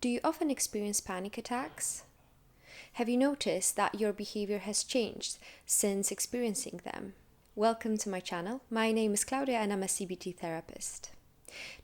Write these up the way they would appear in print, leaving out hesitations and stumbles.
Do you often experience panic attacks? Have you noticed that your behavior has changed since experiencing them? Welcome to my channel. My name is Claudia and I'm a CBT therapist.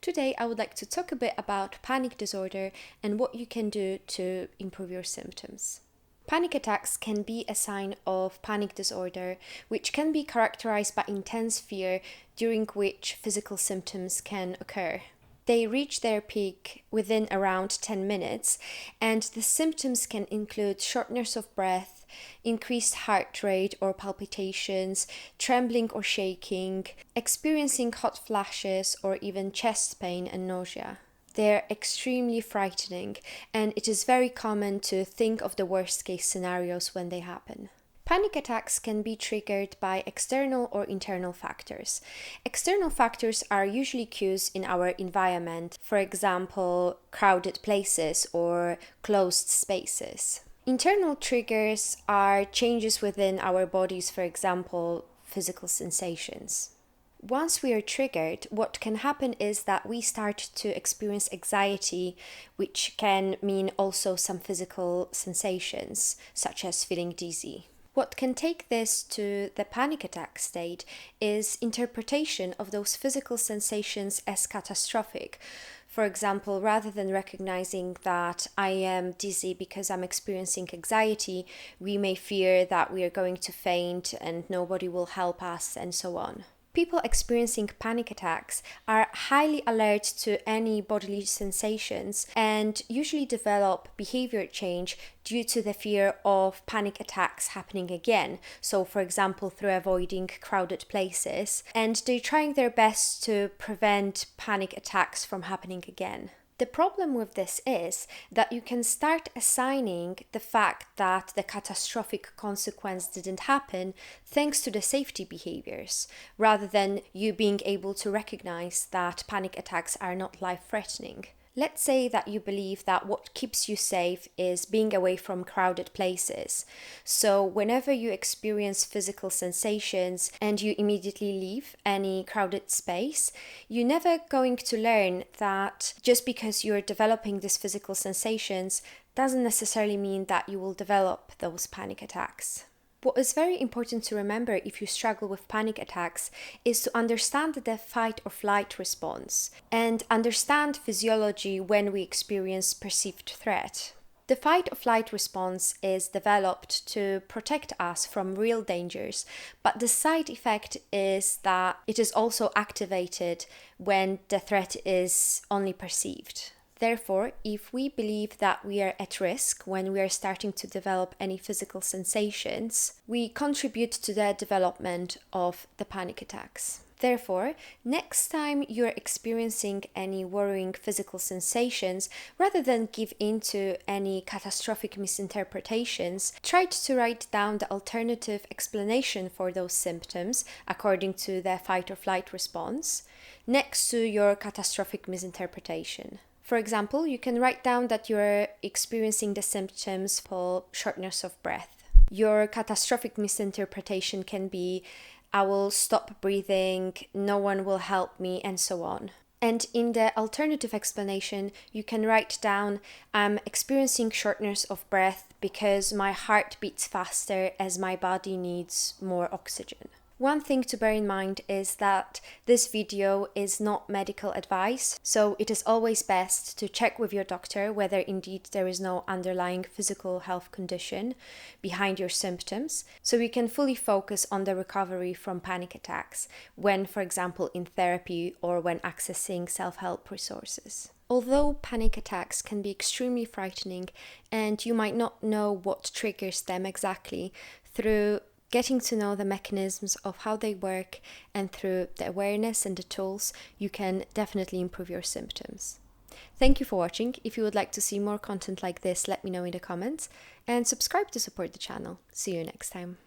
Today I would like to talk a bit about panic disorder and what you can do to improve your symptoms. Panic attacks can be a sign of panic disorder, which can be characterized by intense fear during which physical symptoms can occur. They reach their peak within around 10 minutes, and the symptoms can include shortness of breath, increased heart rate or palpitations, trembling or shaking, experiencing hot flashes, or even chest pain and nausea. They're extremely frightening, and it is very common to think of the worst case scenarios when they happen. Panic attacks can be triggered by external or internal factors. External factors are usually cues in our environment, for example, crowded places or closed spaces. Internal triggers are changes within our bodies, for example, physical sensations. Once we are triggered, what can happen is that we start to experience anxiety, which can mean also some physical sensations, such as feeling dizzy. What can take this to the panic attack state is interpretation of those physical sensations as catastrophic. For example, rather than recognizing that I am dizzy because I'm experiencing anxiety, we may fear that we are going to faint and nobody will help us and so on. People experiencing panic attacks are highly alert to any bodily sensations and usually develop behavior change due to the fear of panic attacks happening again. So, for example, through avoiding crowded places, and they're trying their best to prevent panic attacks from happening again. The problem with this is that you can start assigning the fact that the catastrophic consequence didn't happen thanks to the safety behaviors, rather than you being able to recognize that panic attacks are not life-threatening. Let's say that you believe that what keeps you safe is being away from crowded places. So whenever you experience physical sensations and you immediately leave any crowded space, you're never going to learn that just because you're developing these physical sensations doesn't necessarily mean that you will develop those panic attacks. What is very important to remember if you struggle with panic attacks is to understand the fight or flight response and understand physiology when we experience perceived threat. The fight or flight response is developed to protect us from real dangers, but the side effect is that it is also activated when the threat is only perceived. Therefore, if we believe that we are at risk when we are starting to develop any physical sensations, we contribute to the development of the panic attacks. Therefore, next time you're experiencing any worrying physical sensations, rather than give in to any catastrophic misinterpretations, try to write down the alternative explanation for those symptoms according to the fight or flight response next to your catastrophic misinterpretation. For example, you can write down that you're experiencing the symptoms for shortness of breath. Your catastrophic misinterpretation can be, I will stop breathing, no one will help me, and so on. And in the alternative explanation, you can write down, I'm experiencing shortness of breath because my heart beats faster as my body needs more oxygen. One thing to bear in mind is that this video is not medical advice, so it is always best to check with your doctor whether indeed there is no underlying physical health condition behind your symptoms, so you can fully focus on the recovery from panic attacks when, for example, in therapy or when accessing self-help resources. Although panic attacks can be extremely frightening and you might not know what triggers them exactly, through getting to know the mechanisms of how they work and through the awareness and the tools, you can definitely improve your symptoms. Thank you for watching. If you would like to see more content like this, let me know in the comments and subscribe to support the channel. See you next time.